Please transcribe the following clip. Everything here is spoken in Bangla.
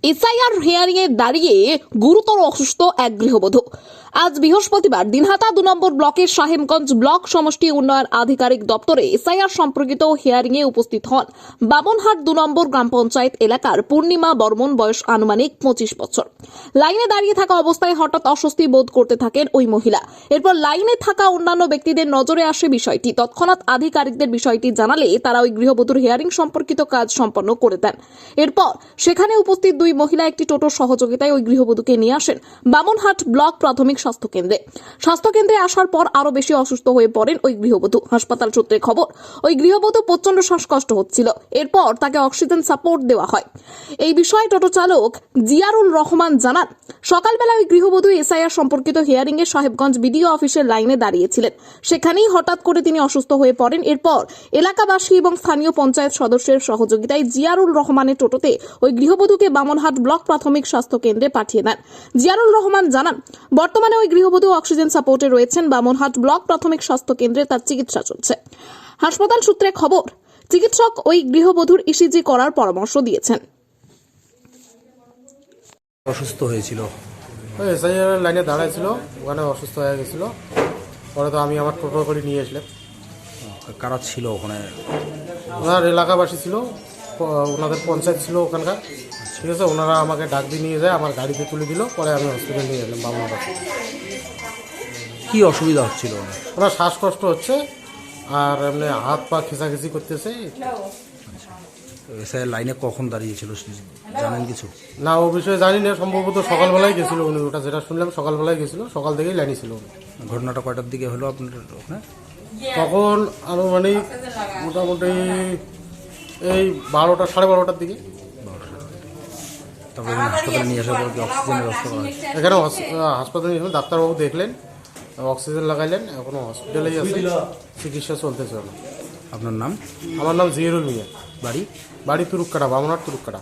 এসআইআর হিয়ারিংয়ে দাঁড়িয়ে গুরুতর অসুস্থ এক গৃহবধূ। আজ বৃহস্পতিবার দিনহাটা 2 নম্বর ব্লকের সাহেবগঞ্জ ব্লক সমষ্টি উন্নয়ন আধিকারিক দপ্তরে এসআইআর সম্পর্কিত হিয়ারিংয়ে উপস্থিত হন বামনহাট 2 নম্বর গ্রাম পঞ্চায়েত এলাকার পূর্ণিমা বর্মন, বয়স আনুমানিক 25 বছর। লাইনে দাঁড়িয়ে থাকা অবস্থায় হঠাৎ অস্বস্তি বোধ করতে থাকেন ওই মহিলা। এরপর লাইনে থাকা অন্যান্য ব্যক্তিদের নজরে আসে বিষয়টি। তৎক্ষণাৎ আধিকারিকদের বিষয়টি জানালে তারা ওই গৃহবধূর হিয়ারিং সম্পর্কিত কাজ সম্পন্ন করে দেন। এরপর সেখানে উপস্থিত দুই মহিলা একটি টোটোর সহযোগিতায় ওই গৃহবধূকে নিয়ে আসেন বামনহাট ব্লক প্রাথমিক স্বাস্থ্যকেন্দ্রে। স্বাস্থ্যকেন্দ্রে আসার পর আরো বেশি অসুস্থ হয়ে পড়েন ওই গৃহবধূ। হাসপাতাল সূত্রে খবর, ওই গৃহবধূ প্রচন্ড শ্বাসকষ্ট হচ্ছিল। এরপর তাকে অক্সিজেন সাপোর্ট দেওয়া হয়। এই বিষয়ে টোটো চালক জিয়ারুল রহমান জানান, সকালবেলা ওই গৃহবধূ এসআইআর সম্পর্কিত হিয়ারিং এ সাহেবগঞ্জ বিডিও অফিসের লাইনে দাঁড়িয়েছিলেন। সেখানেই হঠাৎ করে তিনি অসুস্থ হয়ে পড়েন। এরপর এলাকাবাসী এবং স্থানীয় পঞ্চায়েত সদস্যের সহযোগিতায় জিয়ারুল রহমানের টোটোতে ওই গৃহবধূকে বামনহাট ব্লক প্রাথমিক স্বাস্থ্য কেন্দ্রে পাঠিয়ে দেন। জিয়ারুল রহমান জানান, বর্তমানে ওই গৃহবধূ অক্সিজেন সাপোর্টে রয়েছেন। বামনহাট ব্লক প্রাথমিক স্বাস্থ্য কেন্দ্রে তার চিকিৎসা চলছে। হাসপাতাল সূত্রে খবর, চিকিৎসক ওই গৃহবধূর ইসিজি করার পরামর্শ দিয়েছেন। অসুস্থ হয়েছিল, ওই এসআইআর লাইনে দাঁড়াইছিল, ওখানে অসুস্থ হয়ে গেছিল। পরে তো আমি আমার টোটো করে নিয়ে আসলাম। কারা ছিল ওখানে? ওনার এলাকাবাসী ছিল, ওনাদের পঞ্চায়েত ছিল ওখানকার। ঠিক আছে, ওনারা আমাকে ডাক দিয়ে নিয়ে যায়, আমার গাড়িতে তুলে দিল। পরে আমি হসপিটাল নিয়ে এলাম বামনহাট। কি অসুবিধা হচ্ছিল? ওনার শ্বাসকষ্ট হচ্ছে আর এমনি হাত পা খেঁচাখেঁচি করতেছে। এসআই লাইনে কখন দাঁড়িয়েছিল জানেন কিছু? না, ও বিষয়ে জানি না, সম্ভবত সকালবেলায় গেছিলো উনি। ওটা যেটা শুনলাম সকালবেলায় গেছিলো, সকাল থেকেই লাইনে ছিল উনি। ঘটনাটা কয়টার দিকে হলো আপনার ওখানে? তখন আনুমানিক মোটামুটি এই 12টা, 12:30টার দিকে। তারপরে হাসপাতালে নিয়ে আসার পর কি অক্সিজেনের ব্যবস্থা করা হয়? এখানে হাসপাতালে নিয়ে ডাক্তারবাবু দেখলেন, অক্সিজেন লাগাইলেন। এখনো হসপিটালেই আছে, চিকিৎসা চলতেছে। আপনার নাম? আমার নাম জিয়ারুল মিয়া। বাড়ি? বাড়ি তুরুককাটা, বামনহাট তুরুককাটা।